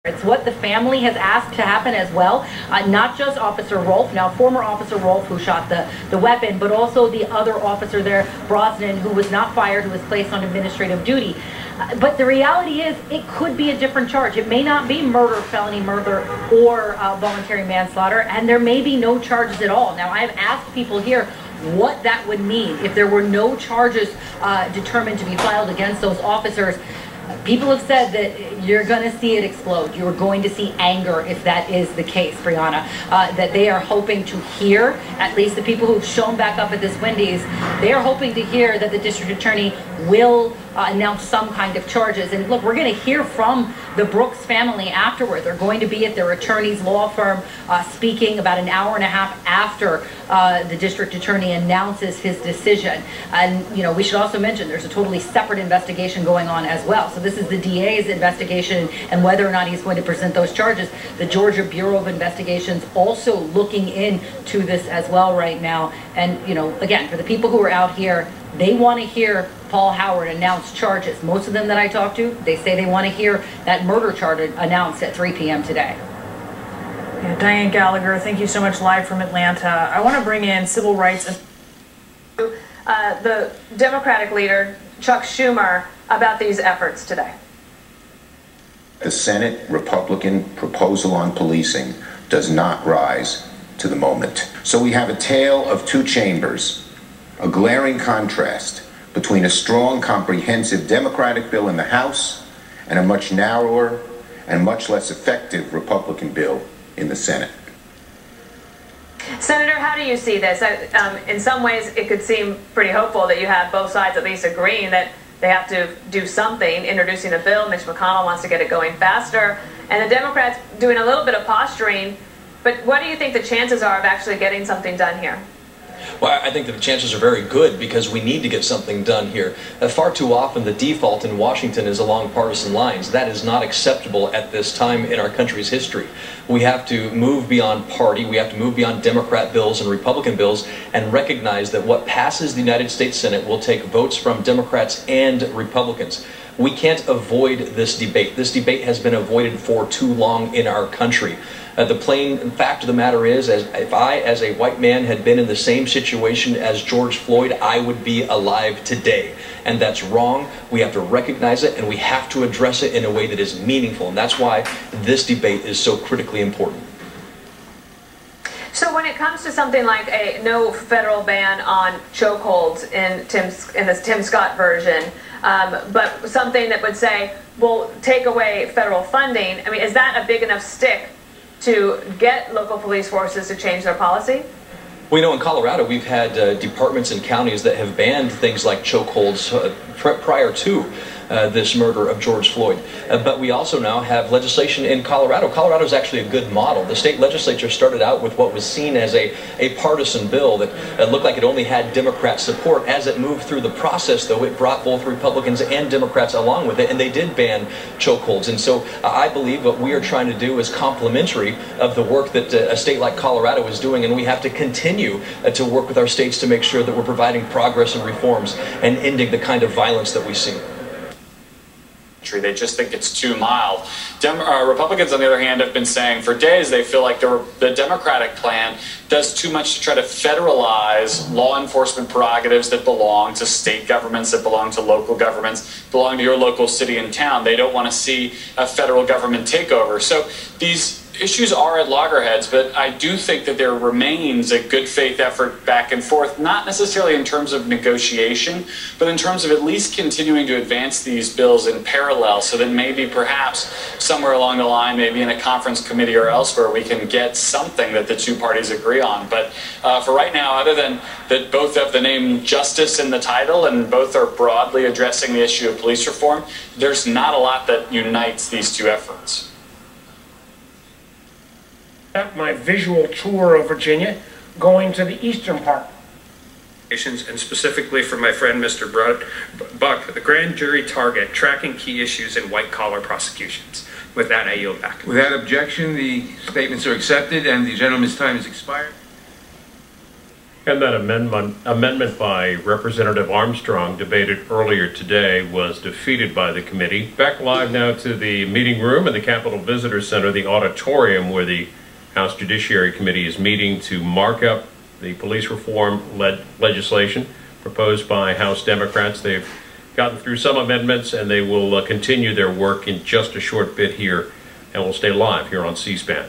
It's what the family has asked to happen as well, not just Officer Rolfe, now former Officer Rolfe who shot the weapon, but also the other officer there, Brosnan, who was not fired, who was placed on administrative duty. But the reality is it could be a different charge. It may not be murder, felony murder, or voluntary manslaughter, and there may be no charges at all. Now, I've asked people here what that would mean if there were no charges determined to be filed against those officers. People have said that you're going to see it explode. You're going to see anger if that is the case, Brianna. That they are hoping to hear, at least the people who've shown back up at this Wendy's, they are hoping to hear that the district attorney will announce some kind of charges. And look, we're going to hear from the Brooks family afterward. They're going to be at their attorney's law firm speaking about an hour and a half after the district attorney announces his decision. And, you know, we should also mention there's a totally separate investigation going on as well. So this is the DA's investigation and whether or not he's going to present those charges. The Georgia Bureau of Investigation's also looking into this as well right now. And, you know, again, for the people who are out here, they want to hear Paul Howard announce charges. Most of them that I talk to, they say they want to hear that murder charge announced at 3 p.m. today. Yeah, Diane Gallagher, thank you so much, live from Atlanta. I want to bring in civil rights and the Democratic leader, Chuck Schumer, about these efforts today. The Senate Republican proposal on policing does not rise to the moment. So we have a tale of two chambers, a glaring contrast between a strong, comprehensive Democratic bill in the House and a much narrower and much less effective Republican bill in the Senate. Senator, how do you see this? In some ways, it could seem pretty hopeful that you have both sides at least agreeing that they have to do something, introducing a bill. Mitch McConnell wants to get it going faster, and the Democrats doing a little bit of posturing. But what do you think the chances are of actually getting something done here? Well, I think that the chances are very good because we need to get something done here. Far too often the default in Washington is along partisan lines. That is not acceptable at this time in our country's history. We have to move beyond party, we have to move beyond Democrat bills and Republican bills and recognize that what passes the United States Senate will take votes from Democrats and Republicans. We can't avoid this debate. This debate has been avoided for too long in our country. The plain fact of the matter is, if I, as a white man, had been in the same situation as George Floyd, I would be alive today. And that's wrong. We have to recognize it, and we have to address it in a way that is meaningful. And that's why this debate is so critically important. So when it comes to something like a no federal ban on chokeholds in the Tim Scott version, but something that would say, well, take away federal funding, I mean, is that a big enough stick to get local police forces to change their policy? Well, you know, in Colorado, we've had departments and counties that have banned things like chokeholds prior to this murder of George Floyd. But we also now have legislation in Colorado. Colorado is actually a good model. The state legislature started out with what was seen as a partisan bill that looked like it only had Democrat support. As it moved through the process, though, it brought both Republicans and Democrats along with it, and they did ban chokeholds. And so I believe what we are trying to do is complementary of the work that a state like Colorado is doing, and we have to continue to work with our states to make sure that we're providing progress and reforms and ending the kind of violence that we see. They just think it's too mild. Republicans, on the other hand, have been saying for days they feel like the Democratic plan does too much to try to federalize law enforcement prerogatives that belong to state governments, that belong to local governments, belong to your local city and town. They don't want to see a federal government takeover. So these issues are at loggerheads, but I do think that there remains a good faith effort back and forth, not necessarily in terms of negotiation, but in terms of at least continuing to advance these bills in parallel so that maybe perhaps somewhere along the line, maybe in a conference committee or elsewhere, we can get something that the two parties agree on. But for right now, other than that both have the name justice in the title and both are broadly addressing the issue of police reform, there's not a lot that unites these two efforts. My visual tour of Virginia, going to the eastern part. And specifically for my friend Mr. Buck, the grand jury target, tracking key issues in white-collar prosecutions. With that, I yield back. Without objection, the statements are accepted and the gentleman's time has expired. And that amendment by Representative Armstrong, debated earlier today, was defeated by the committee. Back live now to the meeting room in the Capitol Visitor Center, the auditorium where the House Judiciary Committee is meeting to mark up the police reform legislation proposed by House Democrats. They've gotten through some amendments and they will continue their work in just a short bit here, and we'll stay live here on C-SPAN.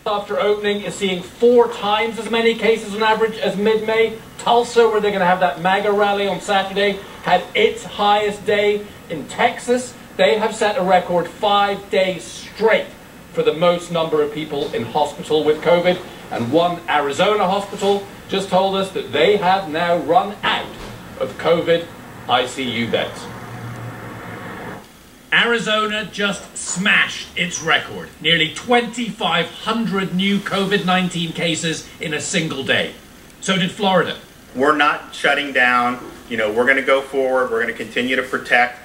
After opening is seeing 4 times as many cases on average as mid-May. Tulsa, where they're going to have that MAGA rally on Saturday, had its highest day. In Texas, they have set a record 5 days straight for the most number of people in hospital with COVID. And one Arizona hospital just told us that they have now run out of COVID ICU beds. Arizona just smashed its record. Nearly 2,500 new COVID-19 cases in a single day. So did Florida. We're not shutting down. You know, we're going to go forward. We're going to continue to protect.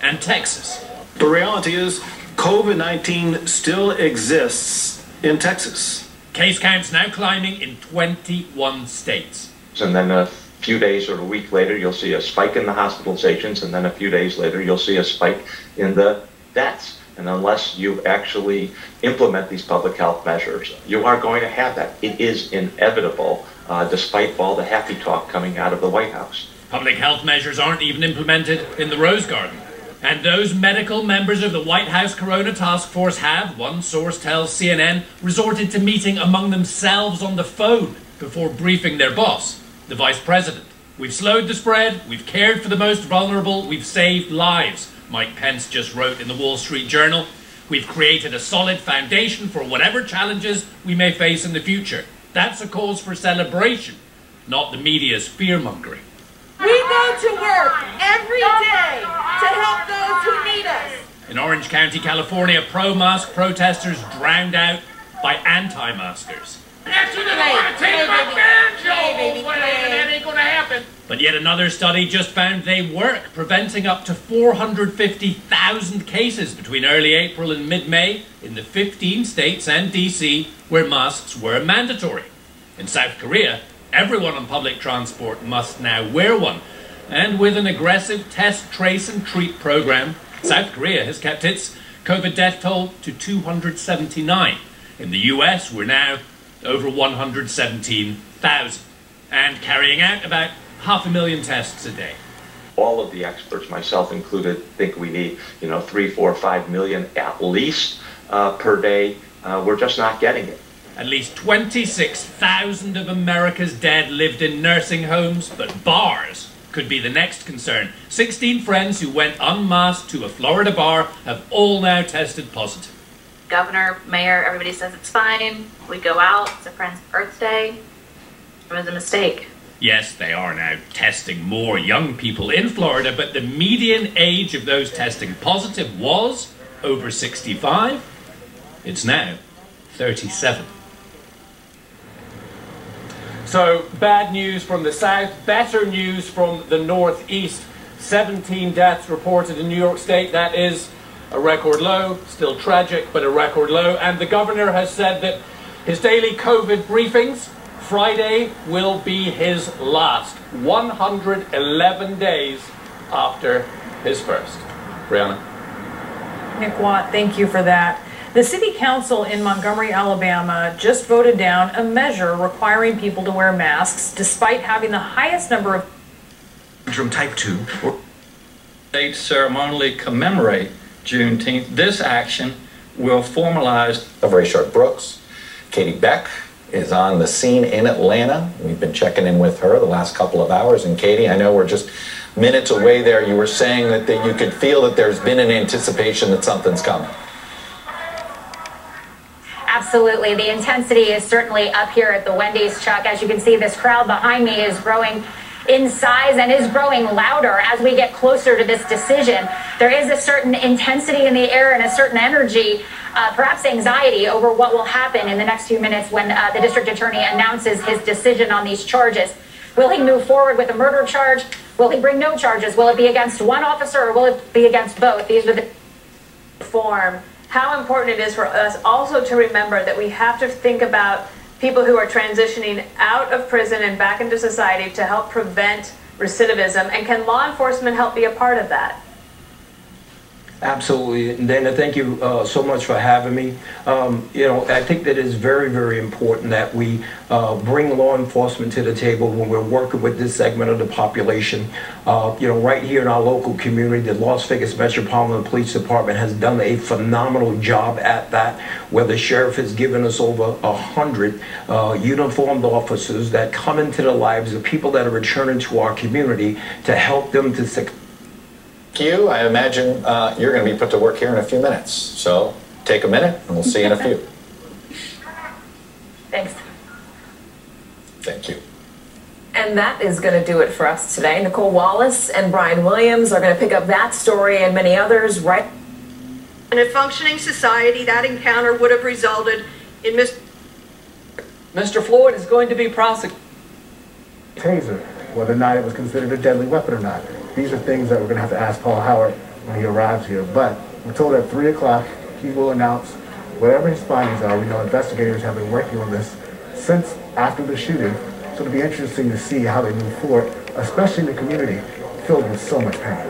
And Texas. The reality is COVID-19 still exists in Texas. Case counts now climbing in 21 states. And then a few days or a week later, you'll see a spike in the hospitalizations, and then a few days later, you'll see a spike in the deaths. And unless you actually implement these public health measures, you are going to have that. It is inevitable, despite all the happy talk coming out of the White House. Public health measures aren't even implemented in the Rose Garden. And those medical members of the White House Corona Task Force have, one source tells CNN, resorted to meeting among themselves on the phone before briefing their boss, the vice president. We've slowed the spread, we've cared for the most vulnerable, we've saved lives, Mike Pence just wrote in the Wall Street Journal. We've created a solid foundation for whatever challenges we may face in the future. That's a cause for celebration, not the media's fear-mongering. We go to work every day to help those who need us. In Orange County, California, pro-mask protesters drowned out by anti-maskers. But yet another study just found they work, preventing up to 450,000 cases between early April and mid-May in the 15 states and DC where masks were mandatory. In South Korea, everyone on public transport must now wear one. And with an aggressive test, trace and treat program, South Korea has kept its COVID death toll to 279. In the US, we're now over 117,000 and carrying out about 500,000 tests a day. All of the experts, myself included, think we need, 3, 4, 5 million at least per day. We're just not getting it. At least 26,000 of America's dead lived in nursing homes, but bars could be the next concern. 16 friends who went unmasked to a Florida bar have all now tested positive. Governor, mayor, everybody says it's fine. We go out, it's a friend's birthday. It was a mistake. Yes, they are now testing more young people in Florida, but the median age of those testing positive was over 65. It's now 37. So, bad news from the south, better news from the northeast. 17 deaths reported in New York State. That is a record low, still tragic, but a record low. And the governor has said that his daily COVID briefings, Friday will be his last. 111 days after his first. Brianna. Nick Watt, thank you for that. The city council in Montgomery, Alabama just voted down a measure requiring people to wear masks despite having the highest number of from type 2 states ceremonially commemorate Juneteenth. This action will formalize of Rayshard Brooks. Katie Beck is on the scene in Atlanta. We've been checking in with her the last couple of hours. And Katie, I know we're just minutes away there. You were saying that you could feel that there's been an anticipation that something's coming. Absolutely. The intensity is certainly up here at the Wendy's, Chuck. As you can see, this crowd behind me is growing in size and is growing louder as we get closer to this decision. There is a certain intensity in the air and a certain energy, perhaps anxiety over what will happen in the next few minutes when the district attorney announces his decision on these charges. Will he move forward with a murder charge? Will he bring no charges? Will it be against one officer or will it be against both? These are the form how important it is for us also to remember that we have to think about people who are transitioning out of prison and back into society to help prevent recidivism, and can law enforcement help be a part of that? Absolutely, and Dana, thank you so much for having me. You know, I think that it's very, very important that we bring law enforcement to the table when we're working with this segment of the population. You know, right here in our local community, the Las Vegas Metropolitan Police Department has done a phenomenal job at that, where the sheriff has given us over 100 uniformed officers that come into the lives of people that are returning to our community to help them to succeed. You, I imagine you're going to be put to work here in a few minutes. So take a minute and we'll see you in a few. Thanks. Thank you. And that is going to do it for us today. Nicole Wallace and Brian Williams are going to pick up that story and many others right. In a functioning society, that encounter would have resulted in Mr. Floyd is going to be prosecuted. Taser, whether or not it was considered a deadly weapon or not. These are things that we're going to have to ask Paul Howard when he arrives here. But we're told at 3 o'clock he will announce whatever his findings are. We know investigators have been working on this since after the shooting. So it'll be interesting to see how they move forward, especially in the community filled with so much pain.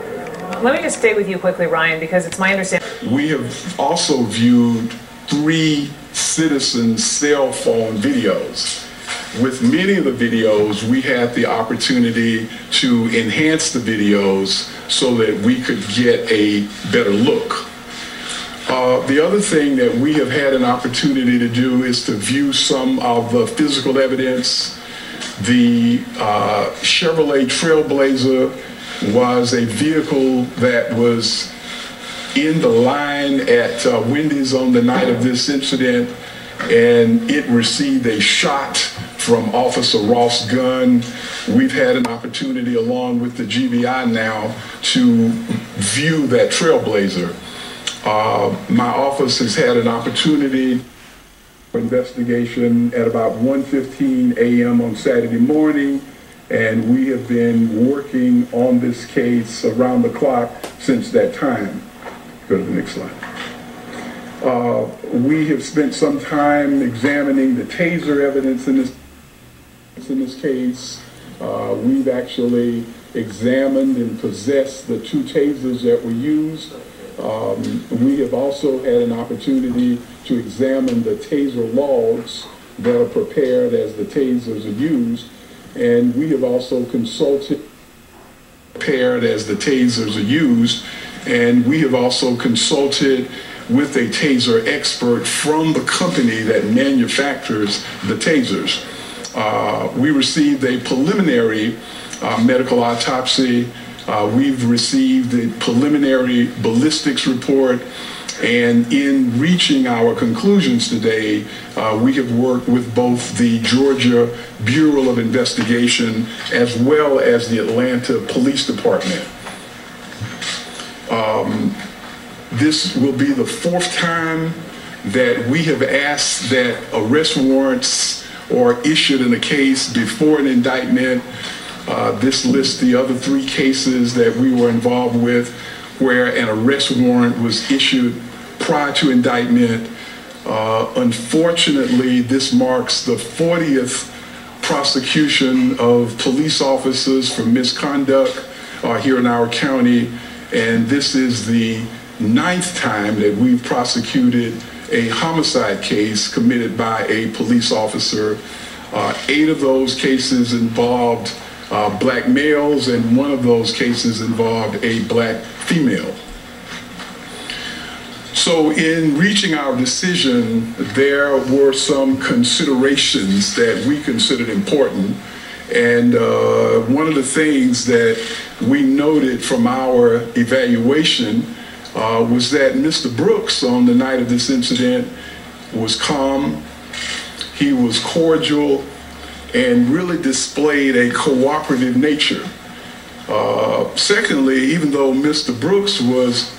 Let me just stay with you quickly, Ryan, because it's my understanding. We have also viewed 3 citizen cell phone videos. With many of the videos, we had the opportunity to enhance the videos so that we could get a better look. The other thing that we have had an opportunity to do is to view some of the physical evidence. The Chevrolet Trailblazer was a vehicle that was in the line at Wendy's on the night of this incident, and it received a shot from Officer Ross' gun. We've had an opportunity, along with the GBI now, to view that Trailblazer. My office has had an opportunity for investigation at about 1:15 a.m. on Saturday morning, and we have been working on this case around the clock since that time. Go to the next slide. We have spent some time examining the taser evidence in this case. We've actually examined and possessed the 2 tasers that were used. We have also had an opportunity to examine the taser logs that are prepared as the tasers are used, and we have also consulted with a taser expert from the company that manufactures the tasers. We received a preliminary medical autopsy. We've received a preliminary ballistics report, and in reaching our conclusions today, we have worked with both the Georgia Bureau of Investigation as well as the Atlanta Police Department. This will be the 4th time that we have asked that arrest warrants are issued in a case before an indictment. This lists the other 3 cases that we were involved with where an arrest warrant was issued prior to indictment. Unfortunately, this marks the 40th prosecution of police officers for misconduct here in our county, and this is the 9th time that we've prosecuted a homicide case committed by a police officer. 8 of those cases involved black males, and 1 of those cases involved a black female. So in reaching our decision, there were some considerations that we considered important. And one of the things that we noted from our evaluation was that Mr. Brooks, on the night of this incident, was calm, he was cordial, and really displayed a cooperative nature. Secondly, even though Mr. Brooks was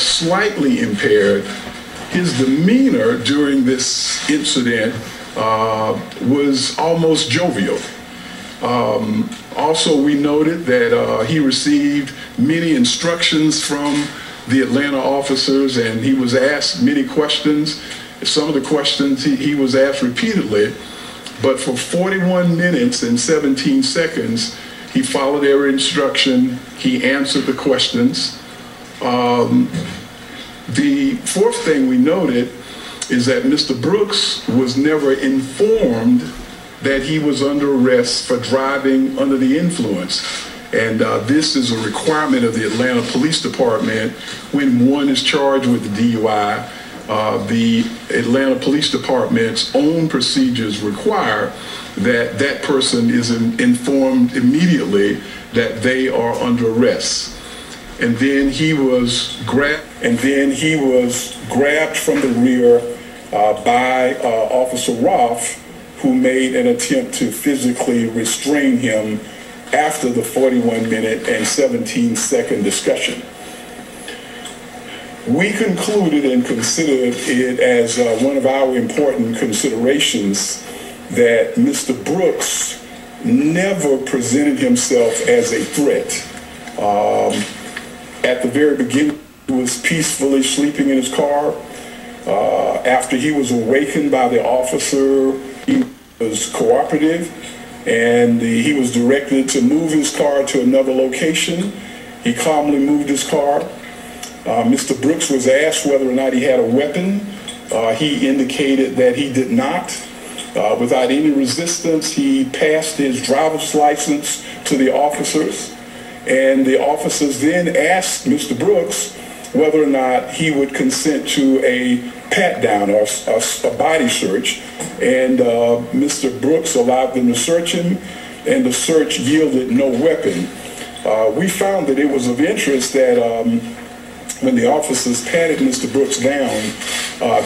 slightly impaired, his demeanor during this incident was almost jovial. Also, we noted that he received many instructions from the Atlanta officers, and he was asked many questions. Some of the questions he was asked repeatedly, but for 41 minutes and 17 seconds, he followed every instruction. He answered the questions. The fourth thing we noted is that Mr. Brooks was never informed that he was under arrest for driving under the influence. And this is a requirement of the Atlanta Police Department when one is charged with a DUI. The Atlanta Police Department's own procedures require that that person is informed immediately that they are under arrest. And then he was grabbed from the rear by Officer Roth, who made an attempt to physically restrain him after the 41-minute and 17-second discussion. We concluded and considered it as one of our important considerations that Mr. Brooks never presented himself as a threat. At the very beginning, he was peacefully sleeping in his car. After he was awakened by the officer, he was cooperative, and he was directed to move his car to another location. He calmly moved his car. Mr. Brooks was asked whether or not he had a weapon. He indicated that he did not. Without any resistance, he passed his driver's license to the officers, and the officers then asked Mr. Brooks whether or not he would consent to a pat-down or a body search, and Mr. Brooks allowed them to search him, and the search yielded no weapon. We found that it was of interest that when the officers patted Mr. Brooks down,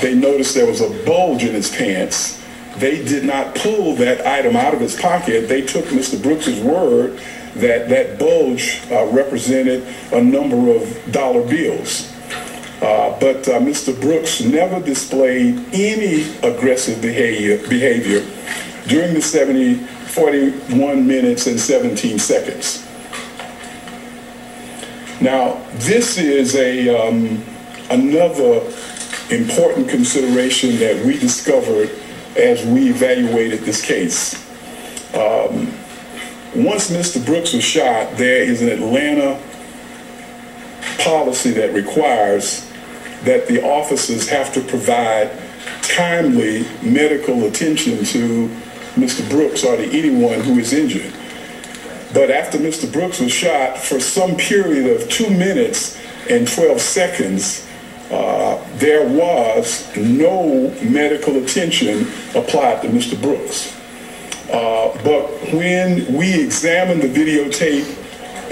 they noticed there was a bulge in his pants. They did not pull that item out of his pocket. They took Mr. Brooks's word that that bulge represented a number of dollar bills. But Mr. Brooks never displayed any aggressive behavior during the 41 minutes and 17 seconds. Now, this is another important consideration that we discovered as we evaluated this case. Once Mr. Brooks was shot, there is an Atlanta policy that requires that the officers have to provide timely medical attention to Mr. Brooks or to anyone who is injured. But after Mr. Brooks was shot, for some period of 2 minutes and 12 seconds, there was no medical attention applied to Mr. Brooks. But when we examined the videotape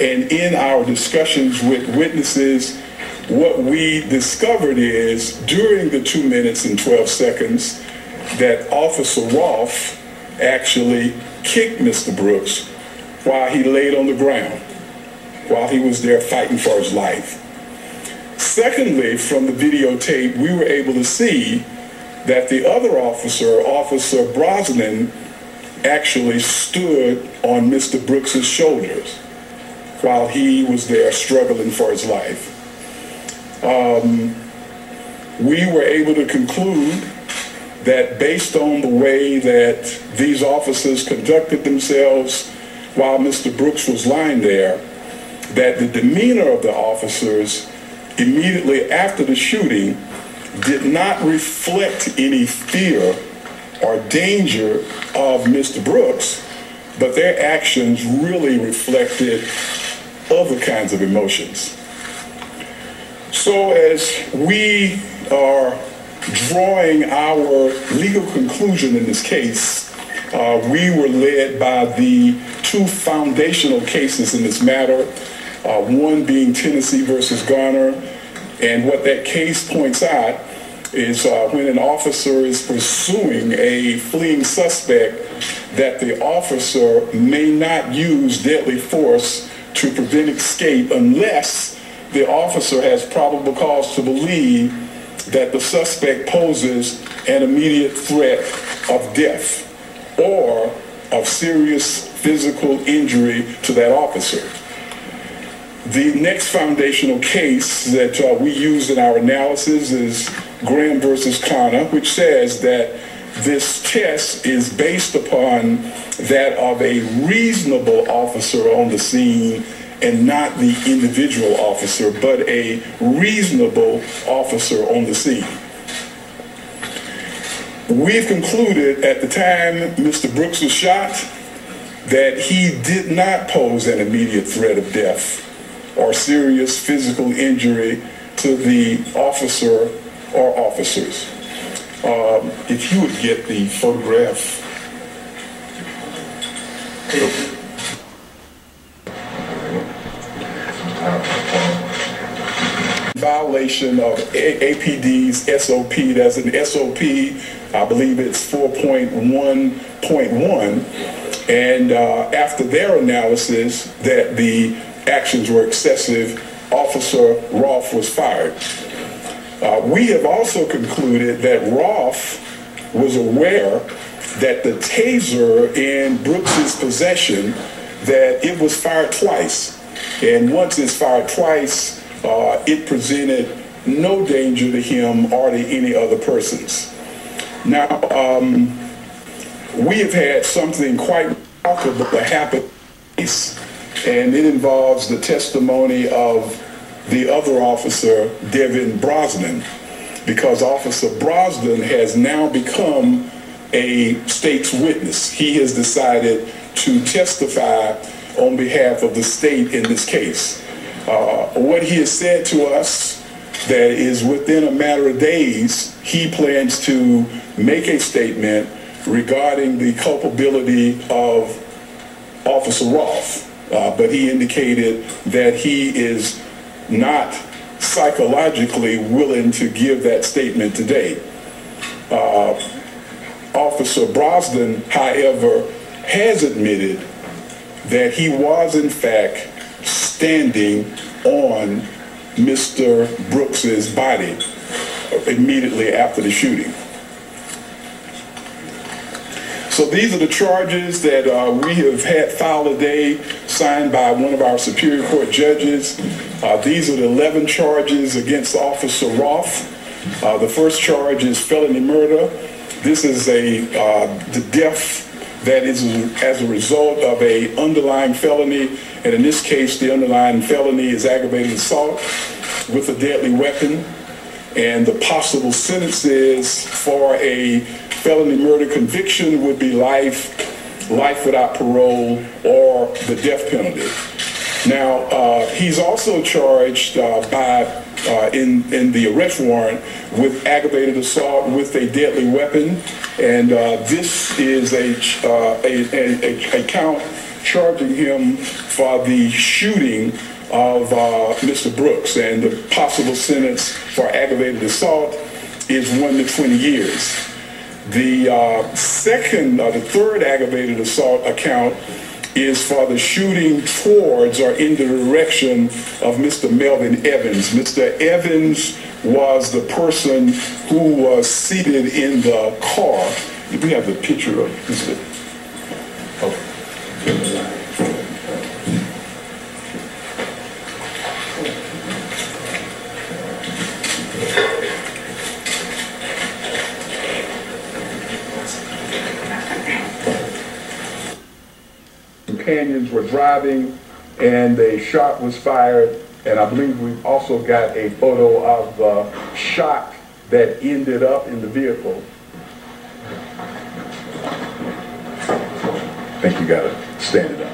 and in our discussions with witnesses, what we discovered is during the 2 minutes and 12 seconds that Officer Roth actually kicked Mr. Brooks while he laid on the ground, while he was there fighting for his life. Secondly, from the videotape, we were able to see that the other officer, Officer Brosnan, actually stood on Mr. Brooks's shoulders while he was there struggling for his life. We were able to conclude that based on the way that these officers conducted themselves while Mr. Brooks was lying there, that the demeanor of the officers immediately after the shooting did not reflect any fear or danger of Mr. Brooks, but their actions really reflected other kinds of emotions. So as we are drawing our legal conclusion in this case, we were led by the two foundational cases in this matter, one being Tennessee versus Garner, and what that case points out is when an officer is pursuing a fleeing suspect, that the officer may not use deadly force to prevent escape unless the officer has probable cause to believe that the suspect poses an immediate threat of death or of serious physical injury to that officer. The next foundational case that we used in our analysis is Graham versus Connor, which says that this test is based upon that of a reasonable officer on the scene and not the individual officer, but a reasonable officer on the scene. We've concluded at the time Mr. Brooks was shot that he did not pose an immediate threat of death or serious physical injury to the officer or officers. If you would get the photograph. Violation of APD's SOP. That's an SOP, I believe it's 4.1.1. And after their analysis that the actions were excessive, Officer Roth was fired. We have also concluded that Roth was aware that the taser in Brooks's possession, that it was fired twice. And once it's fired twice, it presented no danger to him or to any other persons. Now, we have had something quite remarkable happen, and it involves the testimony of the other officer, Devin Brosnan, because Officer Brosnan has now become a state's witness. He has decided to testify on behalf of the state in this case. What he has said to us, that is within a matter of days, he plans to make a statement regarding the culpability of Officer Roth. But he indicated that he is not psychologically willing to give that statement today. Officer Brosnan, however, has admitted that he was in fact standing on Mr. Brooks's body immediately after the shooting. So these are the charges that we have had filed today, signed by one of our Superior Court judges. These are the 11 charges against Officer Roth. The first charge is felony murder. This is the death that is as a result of an underlying felony, and in this case, the underlying felony is aggravated assault with a deadly weapon, and the possible sentences for a felony murder conviction would be life without parole, or the death penalty. Now, he's also charged in the arrest warrant with aggravated assault with a deadly weapon, and this is a count charging him for the shooting of Mr. Brooks, and the possible sentence for aggravated assault is 1 to 20 years. The third aggravated assault account is for the shooting towards or in the direction of Mr. Melvin Evans. Mr. Evans was the person who was seated in the car. We have the picture of Mr. Companions were driving and a shot was fired, and I believe we've also got a photo of the shot that ended up in the vehicle. I think you gotta stand it up.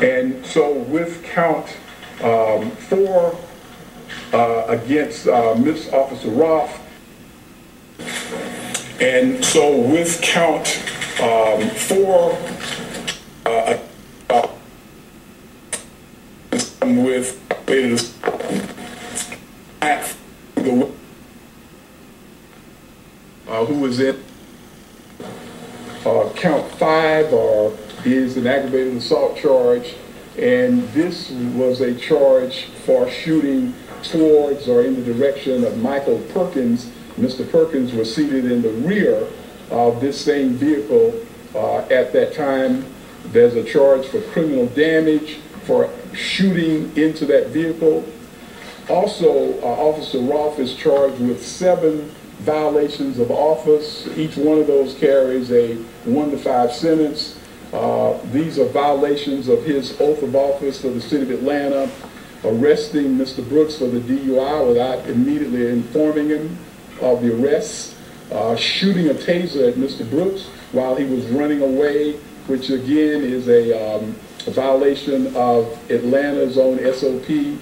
And so with count 4 against Miss Officer Roth, and so with count 4, with who was in count 5 is an aggravated assault charge, and this was a charge for shooting towards or in the direction of Michael Perkins. Mr. Perkins was seated in the rear of this same vehicle at that time, There's a charge for criminal damage for shooting into that vehicle. Also, Officer Roth is charged with 7 violations of office. Each one of those carries a 1 to 5 sentence. These are violations of his oath of office for the City of Atlanta, arresting Mr. Brooks for the DUI without immediately informing him of the arrest, shooting a taser at Mr. Brooks while he was running away, which again is a violation of Atlanta's own SOP.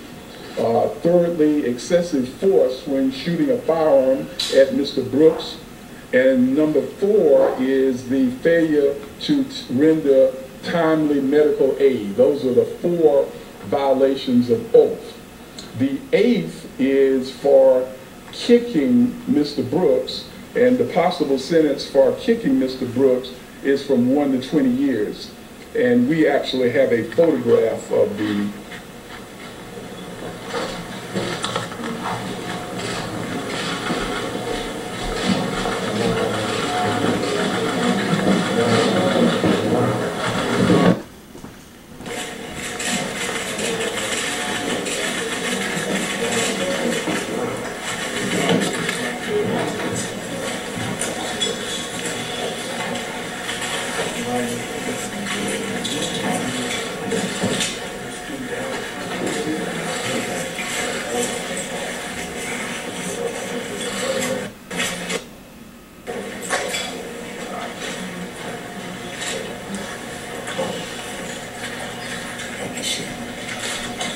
Thirdly, excessive force when shooting a firearm at Mr. Brooks. And number 4 is the failure to render timely medical aid. Those are the 4 violations of oath. The 8th is for kicking Mr. Brooks, and the possible sentence for kicking Mr. Brooks is from 1 to 20 years. And we actually have a photograph of the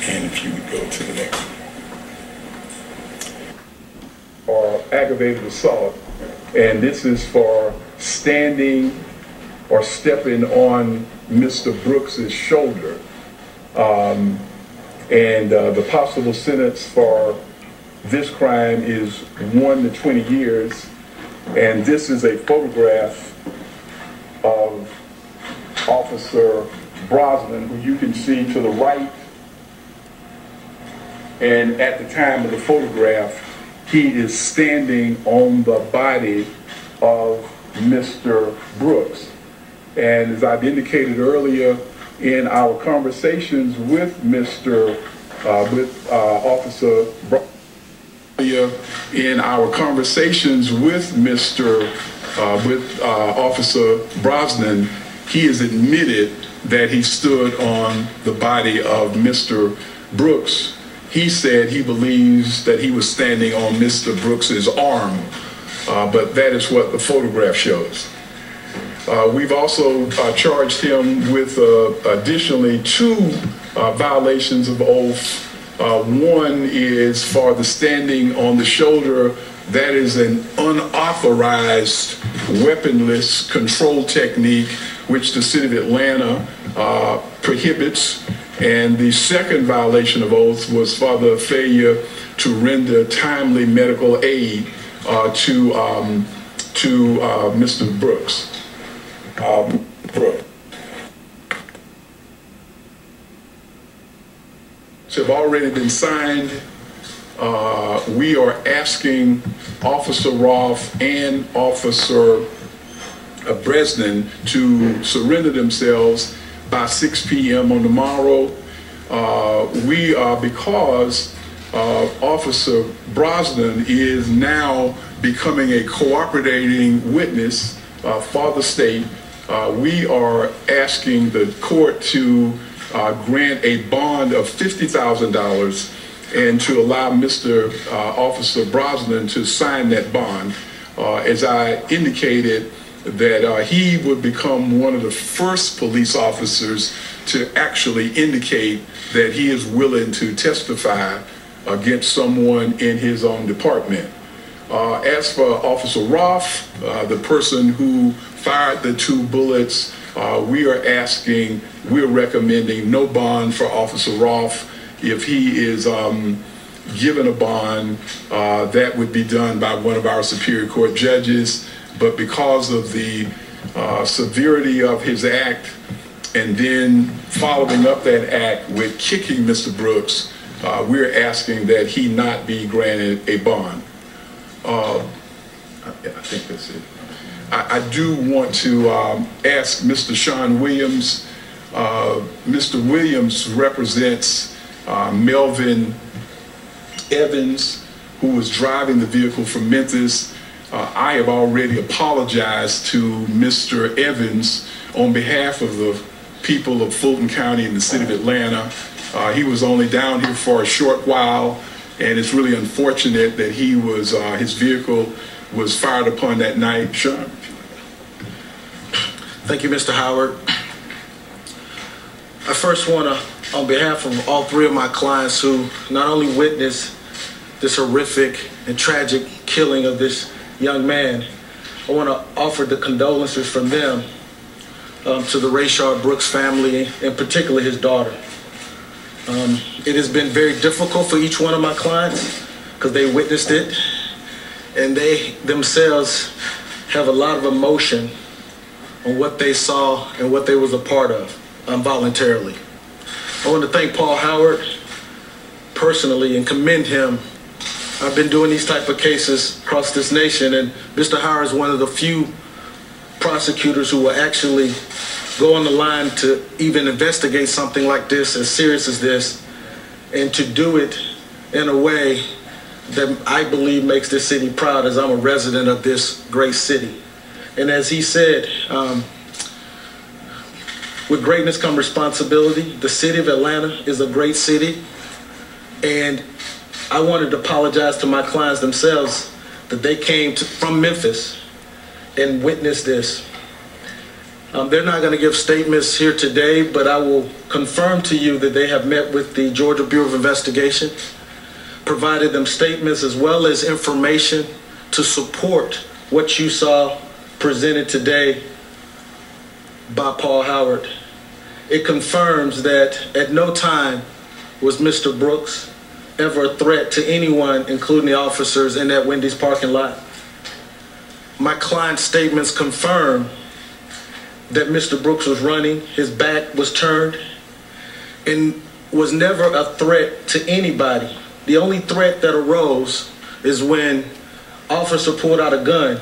and if you would go to the next one. Or aggravated assault, and this is for standing or stepping on Mr. Brooks's shoulder. The possible sentence for this crime is 1 to 20 years. And this is a photograph of Officer Brosnan, who you can see to the right. And at the time of the photograph, he is standing on the body of Mr. Brooks. And as I've indicated earlier in our conversations with Officer Brosnan, he has admitted that he stood on the body of Mr. Brooks. He said he believes that he was standing on Mr. Brooks's arm, but that is what the photograph shows. We've also charged him with additionally 2 violations of oath. One is for the standing on the shoulder. That is an unauthorized weaponless control technique which the City of Atlanta prohibits. And the second violation of oath was for the failure to render timely medical aid to Mr. Brooks. Have already been signed. We are asking Officer Roth and Officer Brosnan to surrender themselves by 6 p.m. on tomorrow. Because Officer Brosnan is now becoming a cooperating witness for the state, we are asking the court to grant a bond of $50,000 and to allow Officer Brosnan to sign that bond. As I indicated, that he would become one of the first police officers to actually indicate that he is willing to testify against someone in his own department. As for Officer Roth, the person who fired the 2 bullets, we're recommending no bond for Officer Roth. If he is given a bond, that would be done by one of our Superior Court judges. But because of the severity of his act, and then following up that act with kicking Mr. Brooks, we're asking that he not be granted a bond. I think that's it. I do want to ask Mr. Sean Williams Mr. Williams represents Melvin Evans, who was driving the vehicle from Memphis. I have already apologized to Mr. Evans on behalf of the people of Fulton County and the city of Atlanta. He was only down here for a short while, and it's really unfortunate that he was, his vehicle was fired upon that night. Sean? Thank you, Mr. Howard. I first want to, on behalf of all three of my clients who not only witnessed this horrific and tragic killing of this young man, I want to offer the condolences from them to the Rayshard Brooks family, and particularly his daughter. It has been very difficult for each one of my clients because they witnessed it, and they themselves have a lot of emotion on what they saw and what they was a part of voluntarily. I want to thank Paul Howard personally and commend him. I've been doing these type of cases across this nation, and Mr. Howard is one of the few prosecutors who will actually go on the line to even investigate something like this, as serious as this, and to do it in a way that I believe makes this city proud, as I'm a resident of this great city. And as he said, with greatness come responsibility. The city of Atlanta is a great city, and I wanted to apologize to my clients themselves that they came from Memphis and witnessed this. They're not going to give statements here today, but I will confirm to you that they have met with the Georgia Bureau of Investigation, provided them statements as well as information to support what you saw presented today by Paul Howard. It confirms that at no time was Mr. Brooks ever a threat to anyone, including the officers in that Wendy's parking lot. My client's statements confirm that Mr. Brooks was running, his back was turned, and was never a threat to anybody. The only threat that arose is when officer pulled out a gun.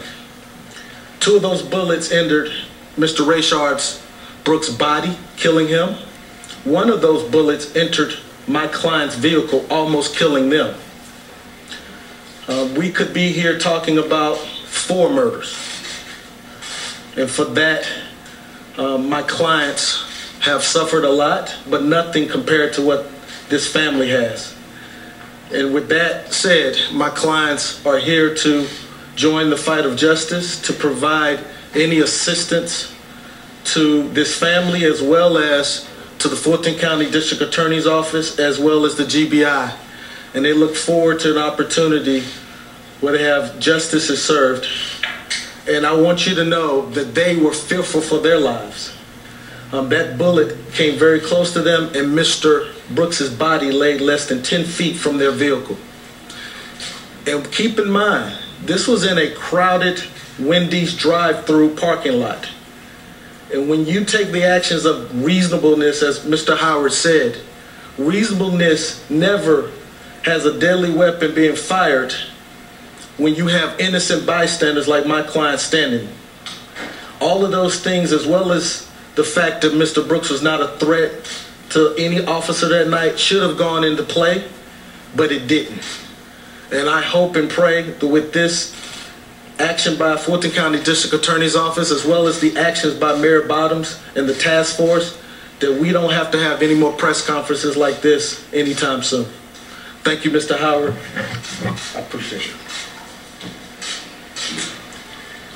2 of those bullets entered Mr. Rayshard's Brooks' body, killing him. 1 of those bullets entered my client's vehicle, almost killing them. We could be here talking about 4 murders. And for that, my clients have suffered a lot, but nothing compared to what this family has. And with that said, my clients are here to join the fight of justice, to provide any assistance to this family, as well as to the Fulton County District Attorney's Office, as well as the GBI. And they look forward to an opportunity where they have justice is served. And I want you to know that they were fearful for their lives. That bullet came very close to them, and Mr. Brooks's body laid less than 10 feet from their vehicle. And keep in mind, this was in a crowded Wendy's drive-through parking lot. And when you take the actions of reasonableness, as Mr. Howard said, reasonableness never has a deadly weapon being fired when you have innocent bystanders like my client standing. All of those things, as well as the fact that Mr. Brooks was not a threat to any officer that night, should have gone into play, but it didn't. And I hope and pray that with this action by Fulton County District Attorney's Office, as well as the actions by Mayor Bottoms and the task force, that we don't have to have any more press conferences like this anytime soon. Thank you, Mr. Howard. I appreciate you.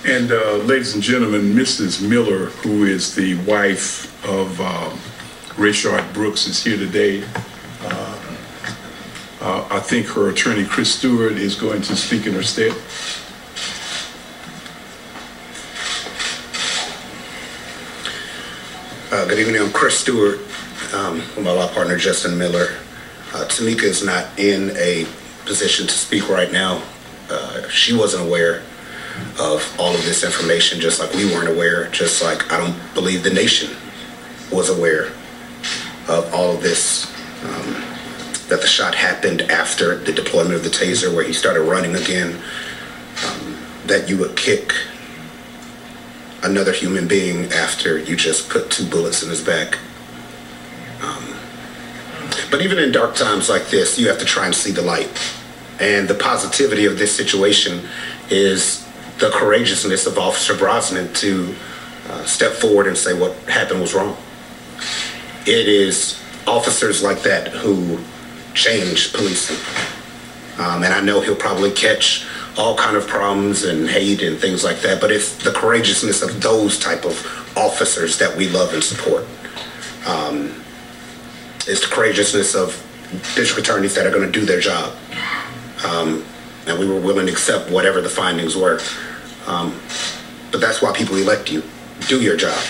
And ladies and gentlemen, Mrs. Miller, who is the wife of Rayshard Brooks, is here today. I think her attorney, Chris Stewart, is going to speak in her stead. Good evening, I'm Chris Stewart with my law partner, Justin Miller. Tamika is not in a position to speak right now. She wasn't aware of all of this information, just like we weren't aware, just like I don't believe the nation was aware of all of this, that the shot happened after the deployment of the taser, where he started running again, that you would kick another human being after you just put 2 bullets in his back. But even in dark times like this, you have to try and see the light. And the positivity of this situation is the courageousness of Officer Brosnan to step forward and say what happened was wrong. It is officers like that who change policing. And I know he'll probably catch all kind of problems and hate and things like that, but it's the courageousness of those type of officers that we love and support. It's the courageousness of district attorneys that are going to do their job. And we were willing to accept whatever the findings were. But that's why people elect you. Do your job.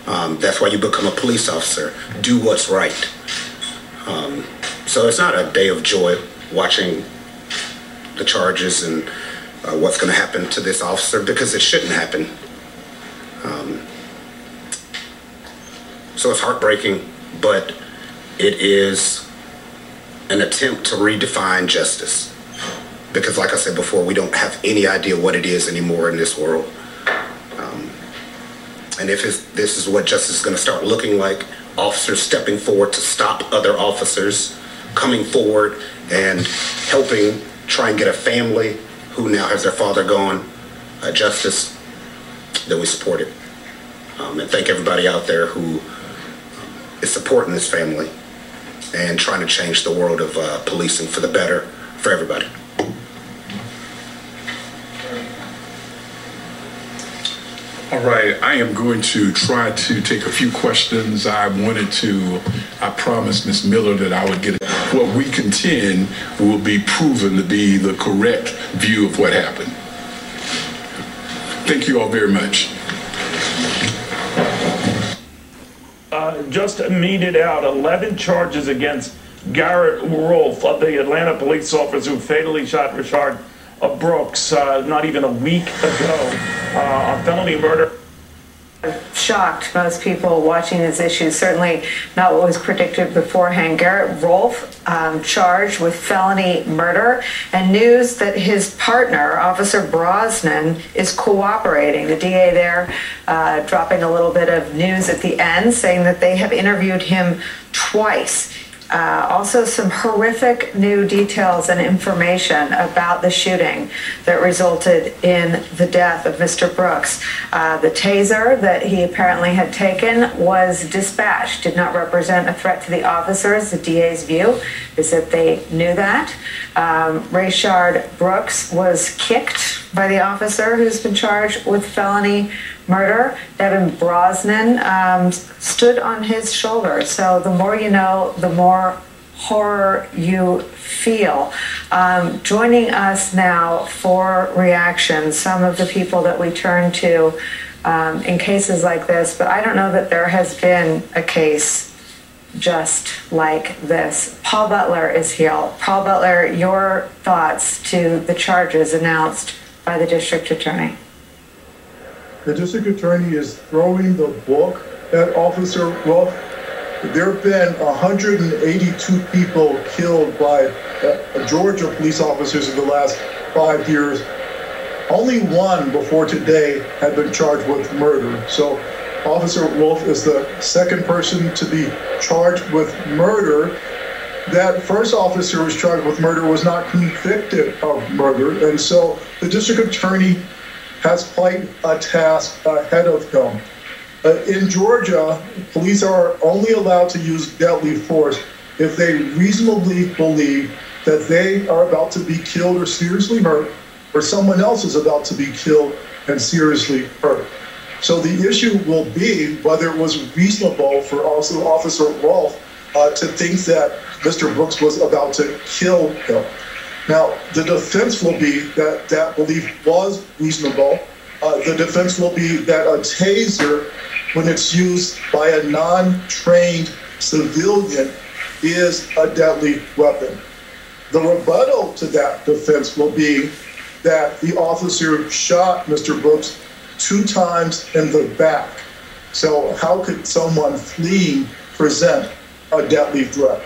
That's why you become a police officer. Do what's right. So it's not a day of joy watching the charges and what's going to happen to this officer, because it shouldn't happen. So it's heartbreaking, but it is an attempt to redefine justice. Because like I said before, we don't have any idea what it is anymore in this world. And if this is what justice is going to start looking like, officers stepping forward to stop other officers, coming forward and helping try and get a family who now has their father gone justice, then we support it. And thank everybody out there who is supporting this family and trying to change the world of policing for the better for everybody. All right, I am going to try to take a few questions. I promised Ms. Miller that I would get what we contend will be proven to be the correct view of what happened. Thank you all very much. Just meted out 11 charges against Garrett Rolfe, the Atlanta police officer who fatally shot Rayshard Brooks not even a week ago on felony murder. Shocked most people watching this issue, certainly not what was predicted beforehand. Garrett Rolfe charged with felony murder, and news that his partner, Officer Brosnan, is cooperating. The DA there dropping a little bit of news at the end, saying that they have interviewed him twice. Also some horrific new details and information about the shooting that resulted in the death of Mr. Brooks. The taser that he apparently had taken was dispatched, did not represent a threat to the officers. The DA's view is that they knew that. Rayshard Brooks was kicked by the officer who's been charged with felony murder. Devin Brosnan stood on his shoulder. So the more you know, the more horror you feel. Joining us now for reactions, some of the people that we turn to in cases like this, but I don't know that there has been a case just like this. Paul Butler is here. Paul Butler, your thoughts to the charges announced by the district attorney. The district attorney is throwing the book at Officer Rolfe. There have been 182 people killed by Georgia police officers in the last 5 years. Only one before today had been charged with murder. So Officer Rolfe is the second person to be charged with murder. That first officer who was charged with murder was not convicted of murder. And so the district attorney has quite a task ahead of him. In Georgia, police are only allowed to use deadly force if they reasonably believe that they are about to be killed or seriously hurt, or someone else is about to be killed and seriously hurt. So the issue will be whether it was reasonable for also Officer Rolfe to think that Mr. Brooks was about to kill him. Now, the defense will be that that belief was reasonable. The defense will be that a taser, when it's used by a non-trained civilian, is a deadly weapon. The rebuttal to that defense will be that the officer shot Mr. Brooks 2 times in the back. So how could someone fleeing present a deadly threat?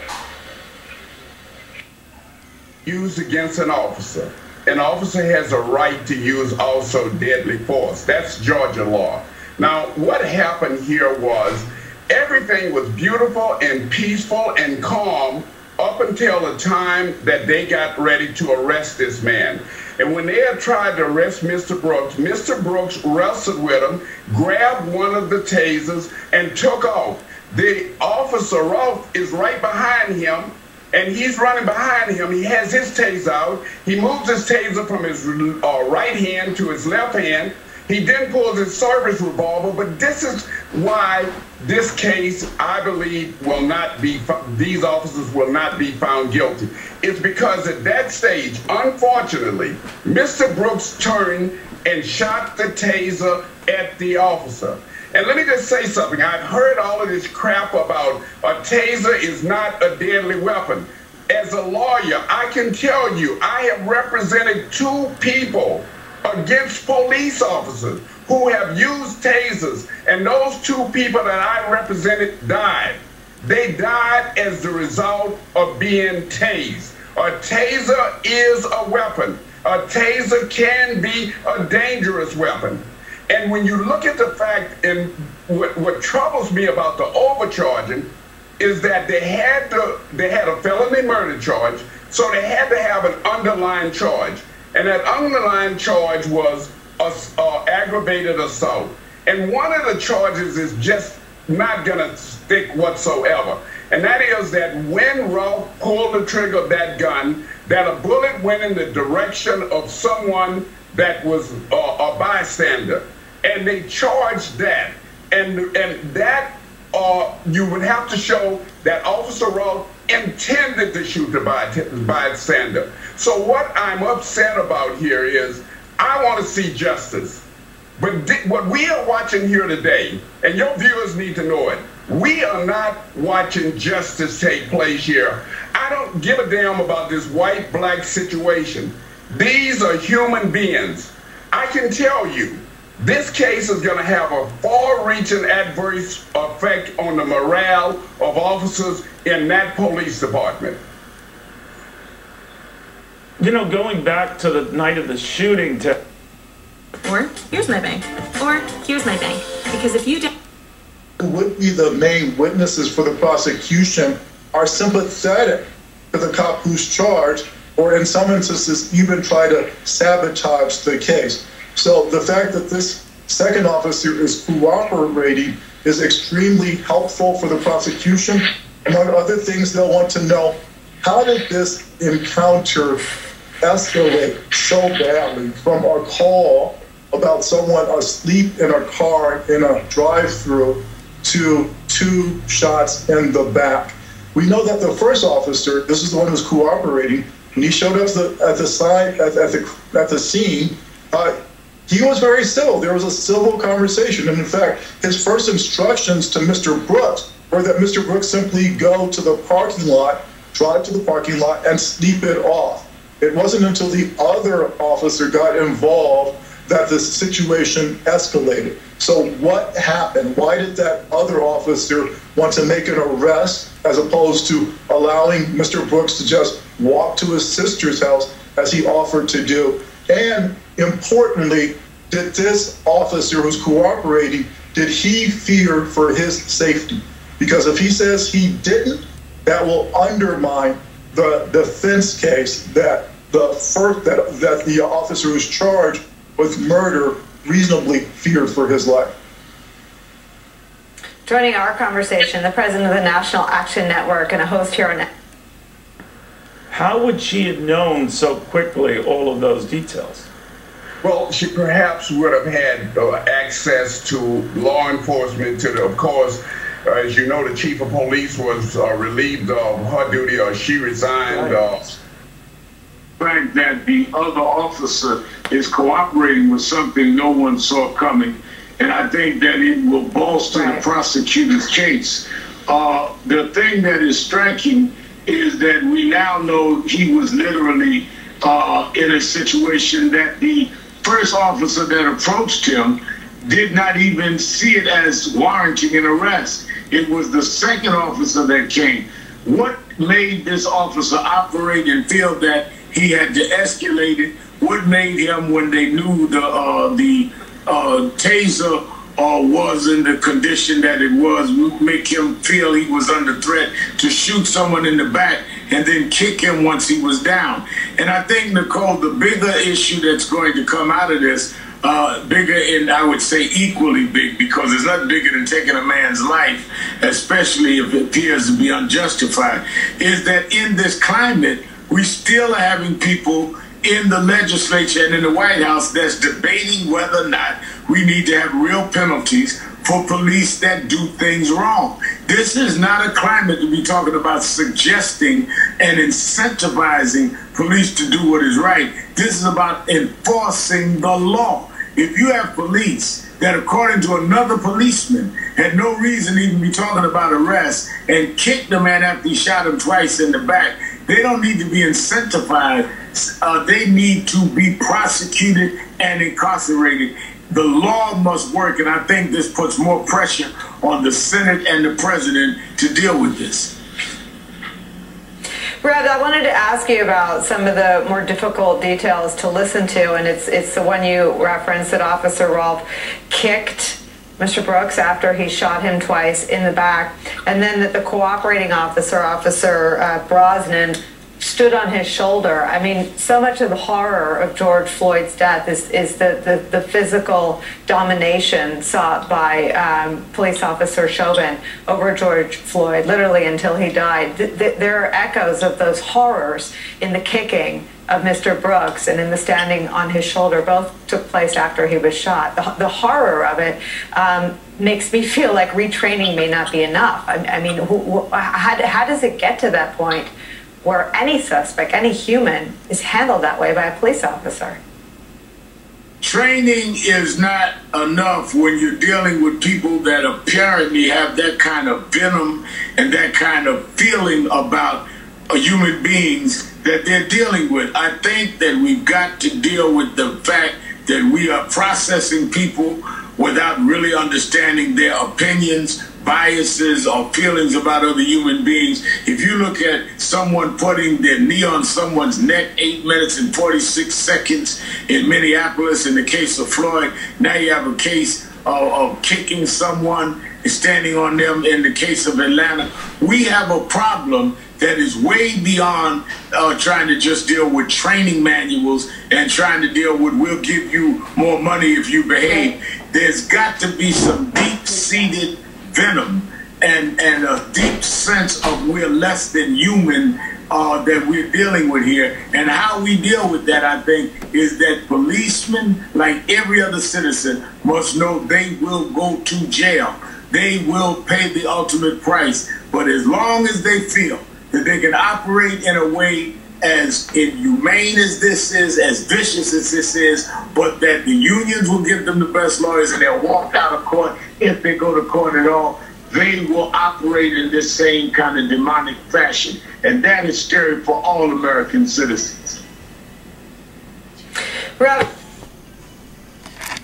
Used against an officer. An officer has a right to use also deadly force. That's Georgia law. Now, what happened here was Everything was beautiful and peaceful and calm up until the time that they got ready to arrest this man. And when they had tried to arrest Mr. Brooks wrestled with him, grabbed one of the tasers, and took off. The officer, Rolf, is right behind him, and he's running behind him. He has his taser out. He moves his taser from his right hand to his left hand. He then pulls his service revolver, but this is why this case, I believe, will not be, these officers will not be found guilty. It's because at that stage, unfortunately, Mr. Brooks turned and shot the taser at the officer. And let me just say something. I've heard all of this crap about a taser is not a deadly weapon. As a lawyer, I can tell you, I have represented 2 people against police officers who have used tasers, and those 2 people that I represented died. They died as the result of being tased. A taser is a weapon. A taser can be a dangerous weapon. And when you look at the fact, and what troubles me about the overcharging is that they had a felony murder charge, so they had to have an underlying charge. And that underlying charge was aggravated assault. And one of the charges is just not going to stick whatsoever. And that is that when Ralph pulled the trigger of that gun, that a bullet went in the direction of someone that was a bystander. And they charged that. And that you would have to show that Officer Ralph intended to shoot the bystander. So what I'm upset about here is I want to see justice. But what we are watching here today, and your viewers need to know it, we are not watching justice take place here. I don't give a damn about this white-black situation. These are human beings. I can tell you, this case is going to have a far-reaching adverse effect on the morale of officers in that police department. You know, going back to the night of the shooting, or here's my bank, or here's my bank, because if you don't, who would be the main witnesses for the prosecution are sympathetic to the cop who's charged, or in some instances even try to sabotage the case. So the fact that this second officer is cooperating is extremely helpful for the prosecution. Among other things, they'll want to know, how did this encounter escalate so badly from a call about someone asleep in a car in a drive-through to 2 shots in the back? We know that the first officer, this is the one who's cooperating, when he showed up at the scene, he was very civil. There was a civil conversation. And in fact, his first instructions to Mr. Brooks were that Mr. Brooks simply go to the parking lot, drive to the parking lot, and sleep it off. It wasn't until the other officer got involved that the situation escalated. So what happened? Why did that other officer want to make an arrest as opposed to allowing Mr. Brooks to just walk to his sister's house as he offered to do? And importantly, did this officer who's cooperating, did he fear for his safety? Because if he says he didn't, that will undermine the defense case that the officer who's charged with murder reasonably feared for his life. Joining our conversation, the president of the National Action Network and a host here on. How would she have known so quickly all of those details? Well, she perhaps would have had access to law enforcement, of course, as you know, the chief of police was relieved of her duty, or she resigned. The fact that the other officer is cooperating with something no one saw coming, and I think that it will bolster the prosecutor's case. The thing that is striking is that we now know he was literally in a situation that the first officer that approached him did not even see it as warranting an arrest. It was the second officer that came. What made this officer operate and feel that he had to escalate it? What made him, when they knew the taser or was in the condition that it was, would make him feel he was under threat to shoot someone in the back and then kick him once he was down. And I think, Nicole, the bigger issue that's going to come out of this, bigger and I would say equally big, because it's not bigger than taking a man's life, especially if it appears to be unjustified, is that in this climate, we still are having people in the legislature and in the White House that's debating whether or not we need to have real penalties for police that do things wrong. This is not a climate to be talking about suggesting and incentivizing police to do what is right. This is about enforcing the law. If you have police that, according to another policeman, had no reason to even be talking about arrest and kicked the man after he shot him twice in the back, they don't need to be incentivized. They need to be prosecuted and incarcerated. The law must work, and I think this puts more pressure on the Senate and the president to deal with this. Brad, I wanted to ask you about some of the more difficult details to listen to, and it's the one you referenced, that Officer Rolfe kicked Mr. Brooks after he shot him twice in the back, and then that the cooperating officer, Officer Brosnan, stood on his shoulder. I mean, so much of the horror of George Floyd's death is the physical domination sought by police officer Chauvin over George Floyd, literally until he died. There are echoes of those horrors in the kicking of Mr. Brooks and in the standing on his shoulder. Both took place after he was shot. The horror of it makes me feel like retraining may not be enough. I mean, how does it get to that point where any suspect, any human, is handled that way by a police officer? Training is not enough when you're dealing with people that apparently have that kind of venom and that kind of feeling about human beings that they're dealing with. I think that we've got to deal with the fact that we are processing people without really understanding their opinions, biases, or feelings about other human beings. If you look at someone putting their knee on someone's neck 8 minutes and 46 seconds in Minneapolis in the case of Floyd, now you have a case of kicking someone and standing on them in the case of Atlanta. We have a problem that is way beyond trying to just deal with training manuals and trying to deal with, we'll give you more money if you behave. There's got to be some deep-seated venom and a deep sense of we're less than human that we're dealing with here. And how we deal with that, I think, is that policemen, like every other citizen, must know they will go to jail. They will pay the ultimate price. But as long as they feel that they can operate in a way as inhumane as this is, as vicious as this is, but that the unions will give them the best lawyers and they'll walk out of court if they go to court at all, they will operate in this same kind of demonic fashion. And that is scary for all American citizens. Rob.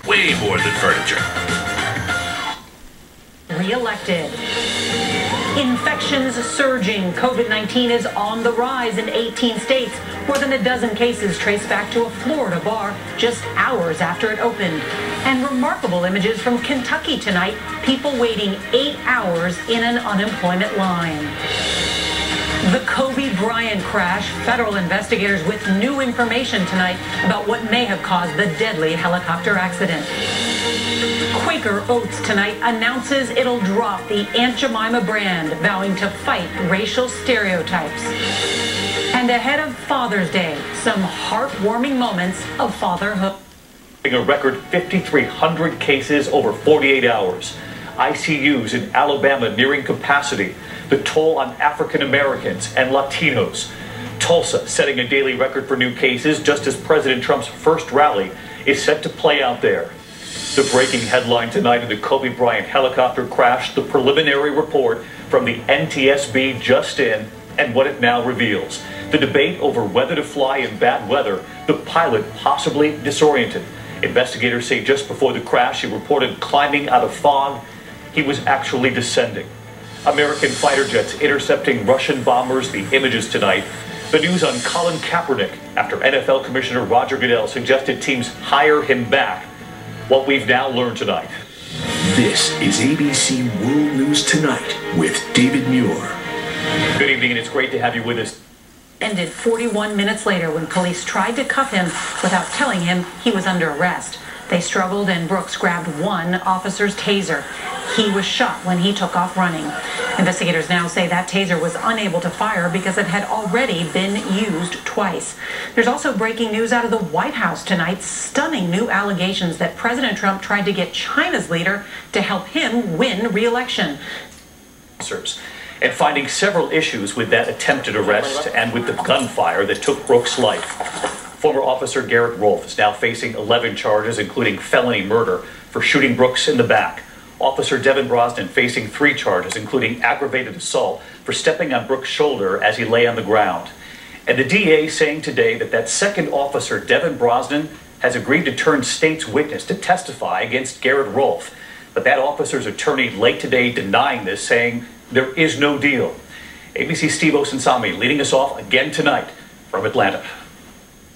Way more than furniture. Re-elected. Infections surging. COVID-19 is on the rise in 18 states. More than a dozen cases traced back to a Florida bar just hours after it opened. And remarkable images from Kentucky tonight. People waiting 8 hours in an unemployment line. The Kobe Bryant crash. Federal investigators with new information tonight about what may have caused the deadly helicopter accident. Quaker Oats tonight announces it'll drop the Aunt Jemima brand, vowing to fight racial stereotypes. And ahead of Father's Day, some heartwarming moments of fatherhood. A record 5,300 cases over 48 hours. ICUs in Alabama nearing capacity. The toll on African Americans and Latinos. Tulsa setting a daily record for new cases just as President Trump's first rally is set to play out there. The breaking headline tonight in the Kobe Bryant helicopter crash, the preliminary report from the NTSB just in, and what it now reveals. The debate over whether to fly in bad weather, the pilot possibly disoriented. Investigators say just before the crash, he reported climbing out of fog. He was actually descending. American fighter jets intercepting Russian bombers, the images tonight. The news on Colin Kaepernick after NFL Commissioner Roger Goodell suggested teams hire him back. What we've now learned tonight. This is ABC World News Tonight with David Muir. Good evening, and it's great to have you with us. Ended 41 minutes later when police tried to cuff him without telling him he was under arrest. They struggled and Brooks grabbed one officer's taser. He was shot when he took off running. Investigators now say that taser was unable to fire because it had already been used twice. There's also breaking news out of the White House tonight. Stunning new allegations that President Trump tried to get China's leader to help him win re-election. And finding several issues with that attempted arrest and with the gunfire that took Brooks' life. Former Officer Garrett Rolfe is now facing 11 charges, including felony murder for shooting Brooks in the back. Officer Devin Brosnan facing 3 charges, including aggravated assault for stepping on Brooks' shoulder as he lay on the ground. And the DA saying today that that second officer, Devin Brosnan, has agreed to turn state's witness to testify against Garrett Rolfe. But that officer's attorney late today denying this, saying there is no deal. ABC's Steve Osunsami leading us off again tonight from Atlanta.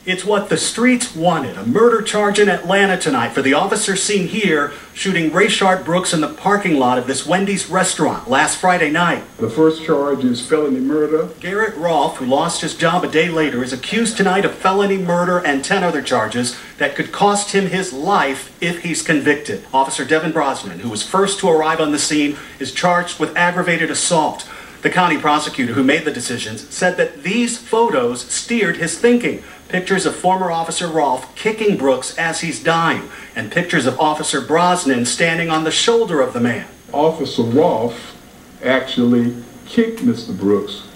It's what the streets wanted, a murder charge in Atlanta tonight for the officer seen here shooting Rayshard Brooks in the parking lot of this Wendy's restaurant last Friday night. The first charge is felony murder. Garrett Rolfe, who lost his job a day later, is accused tonight of felony murder and 10 other charges that could cost him his life if he's convicted. Officer Devin Brosnan, who was first to arrive on the scene, is charged with aggravated assault. The county prosecutor who made the decisions said that these photos steered his thinking. Pictures of former Officer Rolfe kicking Brooks as he's dying, and pictures of Officer Brosnan standing on the shoulder of the man. Officer Rolfe actually kicked Mr. Brooks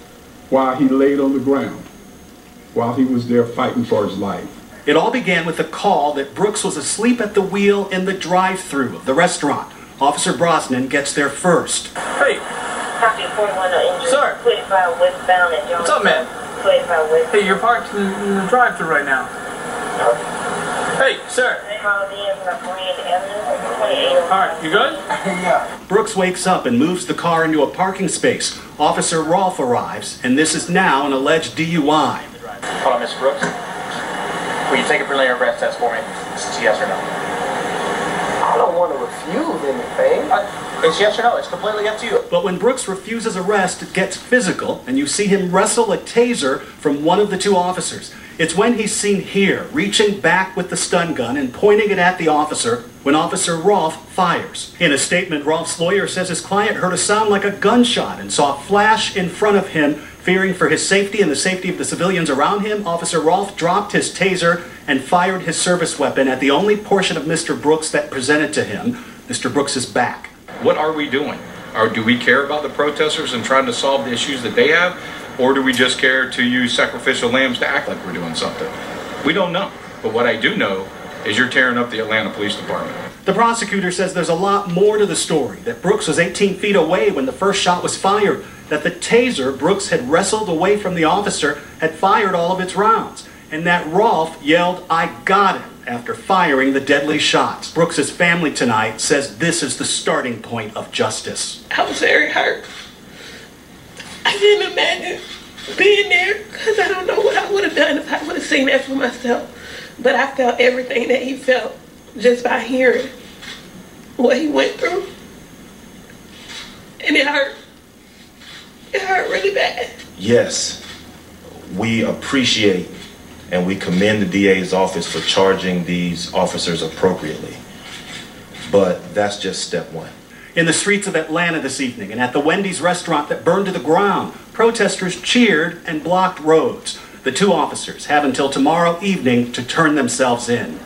while he laid on the ground, while he was there fighting for his life. It all began with a call that Brooks was asleep at the wheel in the drive-thru of the restaurant. Officer Brosnan gets there first. Hey. Sir. What's up, man? Hey, you're parked in the drive-thru right now. Hey, sir. Alright, you good? Yeah. Brooks wakes up and moves the car into a parking space. Officer Rolfe arrives, and this is now an alleged DUI. Hold on, Mr. Brooks. Will you take a preliminary breath test for me? It's yes or no. I don't want to refuse anything. It's yes or no. It's completely up to you. But when Brooks refuses arrest, it gets physical, and you see him wrestle a taser from one of the 2 officers. It's when he's seen here, reaching back with the stun gun and pointing it at the officer, when Officer Rolfe fires. In a statement, Rolfe's lawyer says his client heard a sound like a gunshot and saw a flash in front of him. Fearing for his safety and the safety of the civilians around him, Officer Rolfe dropped his taser and fired his service weapon at the only portion of Mr. Brooks that presented to him, Mr. Brooks' back. What are we doing? Or do we care about the protesters and trying to solve the issues that they have? Or do we just care to use sacrificial lambs to act like we're doing something? We don't know. But what I do know is you're tearing up the Atlanta Police Department. The prosecutor says there's a lot more to the story, that Brooks was 18 feet away when the first shot was fired, that the taser Brooks had wrestled away from the officer had fired all of its rounds, and that Rolfe yelled, "I got him," after firing the deadly shots. Brooks' family tonight says this is the starting point of justice. I was very hurt. I didn't imagine being there because I don't know what I would have done if I would have seen that for myself. But I felt everything that he felt just by hearing what he went through. And it hurt. It hurt really bad. Yes, we appreciate and we commend the DA's office for charging these officers appropriately. But that's just step one. In the streets of Atlanta this evening and at the Wendy's restaurant that burned to the ground, protesters cheered and blocked roads. The 2 officers have until tomorrow evening to turn themselves in.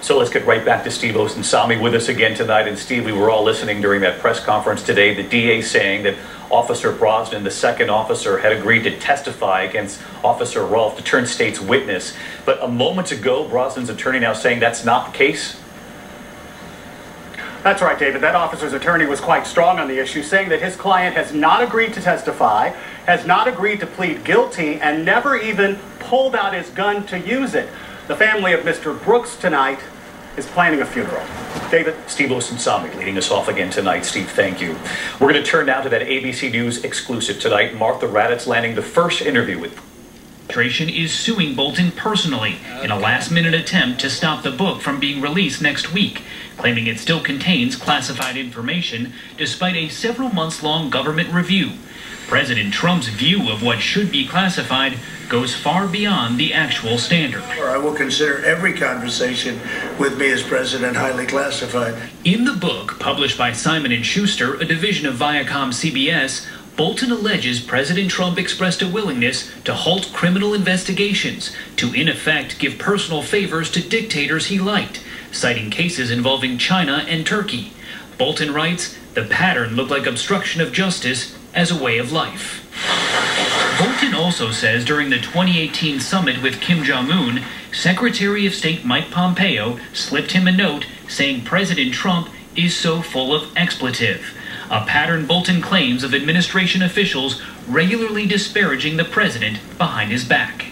So let's get right back to Steve Osunsami with us again tonight. And Steve, we were all listening during that press conference today, the DA saying that Officer Brosnan, the second officer, had agreed to testify against Officer Rolfe to turn state's witness. But a moment ago, Brosnan's attorney now saying that's not the case. That's right, David. That officer's attorney was quite strong on the issue, saying that his client has not agreed to testify, has not agreed to plead guilty, and never even pulled out his gun to use it. The family of Mr. Brooks tonight is planning a funeral. David? Steve Osunsami leading us off again tonight. Steve, thank you. We're going to turn now to that ABC News exclusive tonight. Martha Raddatz landing the first interview with administration is suing Bolton personally in a last-minute attempt to stop the book from being released next week, claiming it still contains classified information despite a several months-long government review. President Trump's view of what should be classified goes far beyond the actual standard. I will consider every conversation with me as president highly classified. In the book, published by Simon & Schuster, a division of Viacom-CBS, Bolton alleges President Trump expressed a willingness to halt criminal investigations, to in effect give personal favors to dictators he liked, citing cases involving China and Turkey. Bolton writes, the pattern looked like obstruction of justice as a way of life. Bolton also says during the 2018 summit with Kim Jong-un, Secretary of State Mike Pompeo slipped him a note saying President Trump is so full of expletive, a pattern Bolton claims of administration officials regularly disparaging the president behind his back.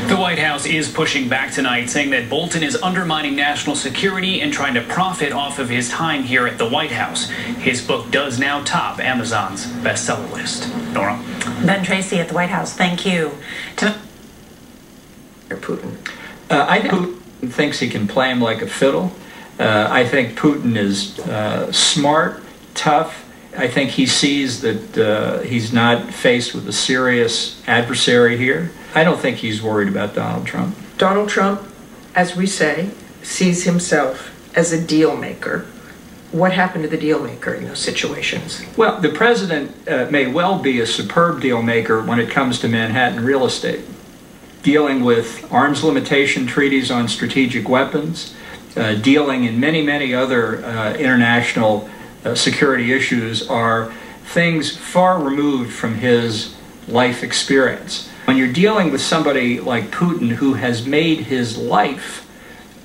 The White House is pushing back tonight, saying that Bolton is undermining national security and trying to profit off of his time here at the White House. His book does now top Amazon's bestseller list. Nora. Ben Tracy at the White House, thank you. Putin. I think Putin thinks he can play him like a fiddle. I think Putin is smart, tough. I think he sees that he's not faced with a serious adversary here. I don't think he's worried about Donald Trump. Donald Trump, as we say, sees himself as a deal maker. What happened to the deal maker in those situations? Well, the president may well be a superb deal maker when it comes to Manhattan real estate. Dealing with arms limitation treaties on strategic weapons, dealing in many, many other international security issues are things far removed from his life experience. When you're dealing with somebody like Putin, who has made his life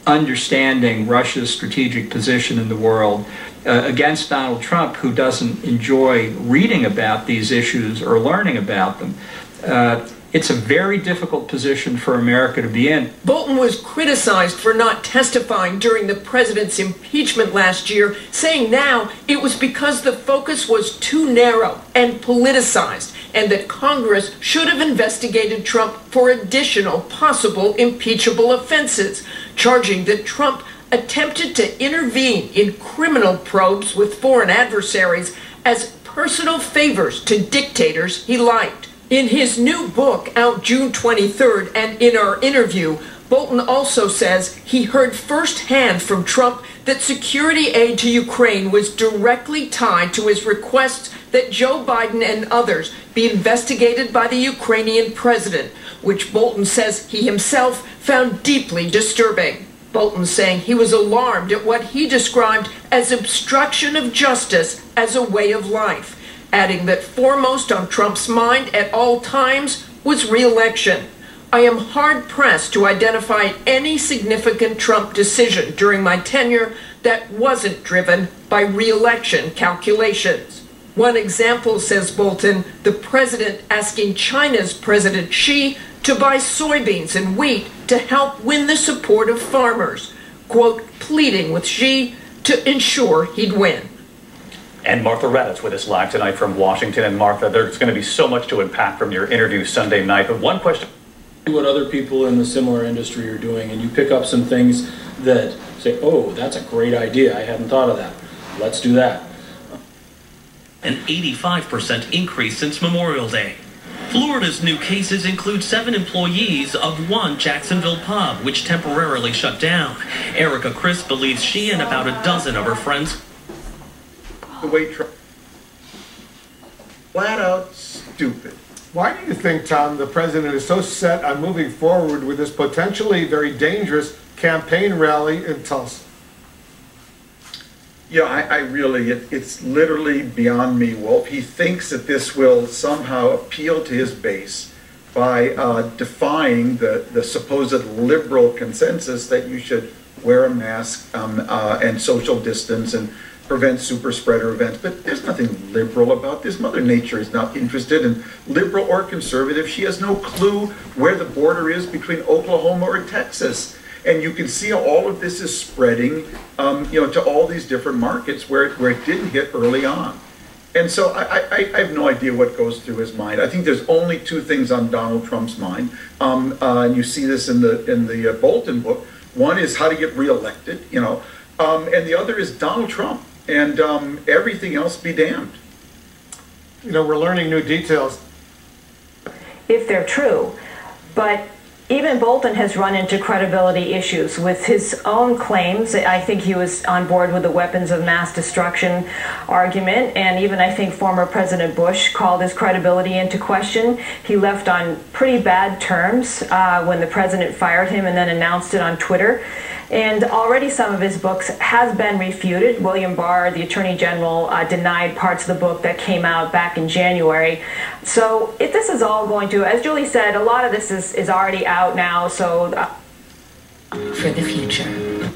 understanding Russia's strategic position in the world, against Donald Trump, who doesn't enjoy reading about these issues or learning about them, it's a very difficult position for America to be in. Bolton was criticized for not testifying during the president's impeachment last year, saying now it was because the focus was too narrow and politicized, and that Congress should have investigated Trump for additional possible impeachable offenses, charging that Trump attempted to intervene in criminal probes with foreign adversaries as personal favors to dictators he liked. In his new book, out June 23rd, and in our interview, Bolton also says he heard firsthand from Trump that security aid to Ukraine was directly tied to his requests that Joe Biden and others be investigated by the Ukrainian president, which Bolton says he himself found deeply disturbing. Bolton saying he was alarmed at what he described as obstruction of justice as a way of life, adding that foremost on Trump's mind at all times was re-election. I am hard-pressed to identify any significant Trump decision during my tenure that wasn't driven by re-election calculations. One example, says Bolton, the president asking China's President Xi to buy soybeans and wheat to help win the support of farmers, quote, pleading with Xi to ensure he'd win. And Martha Raddatz with us live tonight from Washington. And Martha, there's going to be so much to unpack from your interview Sunday night. But one question. What other people in the similar industry are doing, and you pick up some things that say, oh, that's a great idea. I hadn't thought of that. Let's do that. An 85% increase since Memorial Day. Florida's new cases include 7 employees of one Jacksonville pub, which temporarily shut down. Erica Chris believes she and about a dozen of her friends. The way Trump, flat out stupid. Why do you think, Tom, the president is so set on moving forward with this potentially very dangerous campaign rally in Tulsa? Yeah, I really, it's literally beyond me, Wolf. He thinks that this will somehow appeal to his base by defying the supposed liberal consensus that you should wear a mask and social distance and prevent super spreader events. But there's nothing liberal about this. Mother Nature is not interested in liberal or conservative. She has no clue where the border is between Oklahoma or Texas. And you can see how all of this is spreading, to all these different markets where it didn't hit early on. And so I have no idea what goes through his mind. I think there's only two things on Donald Trump's mind, and you see this in the Bolton book. One is how to get reelected, you know, and the other is Donald Trump, and everything else be damned. You know, we're learning new details. If they're true, but even Bolton has run into credibility issues with his own claims. I think he was on board with the weapons of mass destruction argument, and even I think former President Bush called his credibility into question. He left on pretty bad terms when the president fired him and then announced it on Twitter. And already some of his books has been refuted. William Barr, the Attorney General, denied parts of the book that came out back in January. So if this is all going to, as Julie said, a lot of this is already out now. So for the future.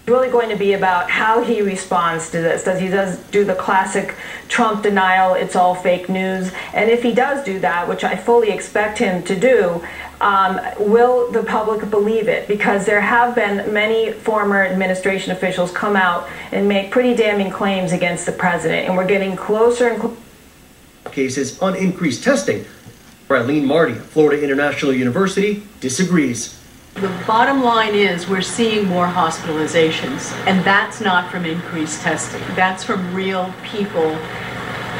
Really going to be about how he responds to this. Does he do the classic Trump denial, it's all fake news? And if he does do that, which I fully expect him to do, will the public believe it? Because there have been many former administration officials come out and make pretty damning claims against the president, and we're getting closer and closer. Cases on increased testing. Raylene Marty, Florida International University, disagrees. The bottom line is we're seeing more hospitalizations, and that's not from increased testing. That's from real people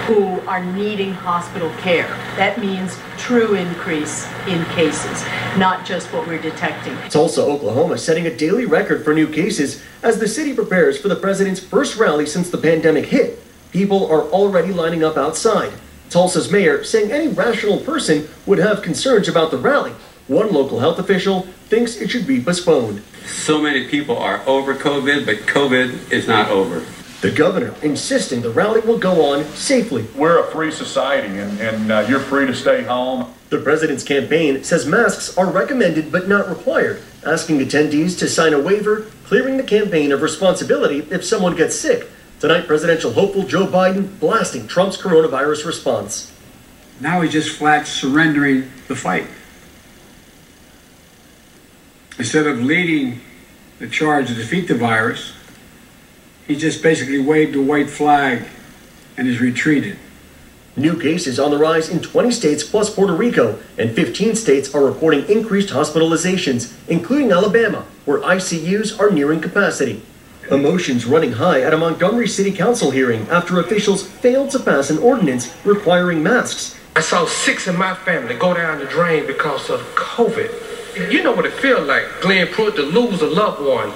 who are needing hospital care. That means true increase in cases, not just what we're detecting. Tulsa, Oklahoma, setting a daily record for new cases as the city prepares for the president's first rally since the pandemic hit. People are already lining up outside. Tulsa's mayor saying any rational person would have concerns about the rally. One local health official thinks it should be postponed. So many people are over COVID, but COVID is not over. The governor insisting the rally will go on safely. We're a free society, and you're free to stay home. The president's campaign says masks are recommended but not required, asking attendees to sign a waiver clearing the campaign of responsibility if someone gets sick. Tonight, presidential hopeful Joe Biden blasting Trump's coronavirus response. Now he's just flat surrendering the fight. Instead of leading the charge to defeat the virus, he just basically waved a white flag and has retreated. New cases on the rise in 20 states plus Puerto Rico, and 15 states are reporting increased hospitalizations, including Alabama, where ICUs are nearing capacity. Emotions running high at a Montgomery City Council hearing after officials failed to pass an ordinance requiring masks. I saw 6 in my family go down the drain because of COVID. You know what it feels like, Glenn Pruitt, to lose a loved one.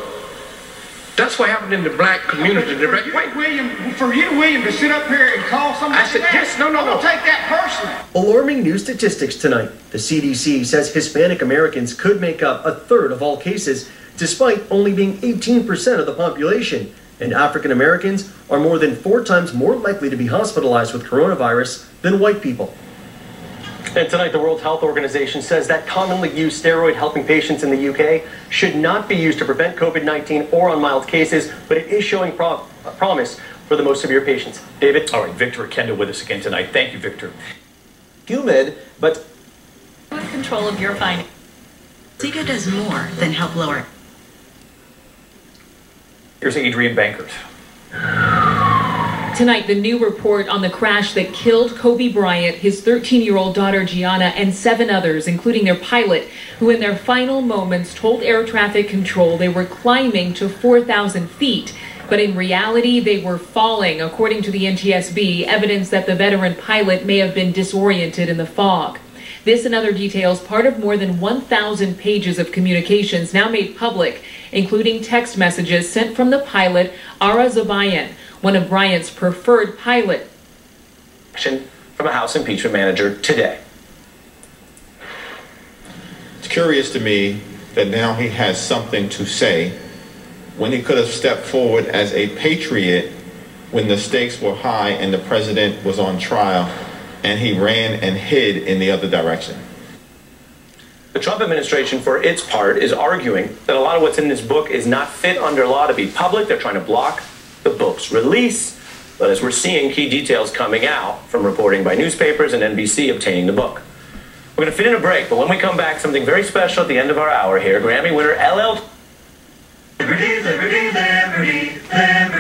That's what happened in the black community. For you, William, to sit up here and call somebody I said, yes, no. I'm going to take that personally. Alarming new statistics tonight. The CDC says Hispanic Americans could make up a third of all cases, despite only being 18% of the population. And African Americans are more than 4 times more likely to be hospitalized with coronavirus than white people. And tonight, the World Health Organization says that commonly used steroid helping patients in the UK should not be used to prevent COVID-19 or on mild cases, but it is showing promise for the most severe patients. David? All right, Victor Kenda with us again tonight. Thank you, Victor. Humid, but With control of your finances. Zika does more than help lower. Here's Adrian Bankert. Tonight, the new report on the crash that killed Kobe Bryant, his 13-year-old daughter Gianna, and 7 others, including their pilot, who in their final moments told air traffic control they were climbing to 4,000 feet. But in reality, they were falling, according to the NTSB, evidence that the veteran pilot may have been disoriented in the fog. This and other details, part of more than 1,000 pages of communications now made public, including text messages sent from the pilot, Ara Zabayan, one of Bryant's preferred pilot. From a House impeachment manager today. It's curious to me that now he has something to say when he could have stepped forward as a patriot when the stakes were high and the president was on trial, and he ran and hid in the other direction. The Trump administration, for its part, is arguing that a lot of what's in this book is not fit under law to be public. They're trying to block the book's release. But as we're seeing key details coming out from reporting by newspapers and NBC obtaining the book. We're going to fit in a break, but when we come back, something very special at the end of our hour here. Grammy winner LL. Liberty, liberty, liberty, liberty.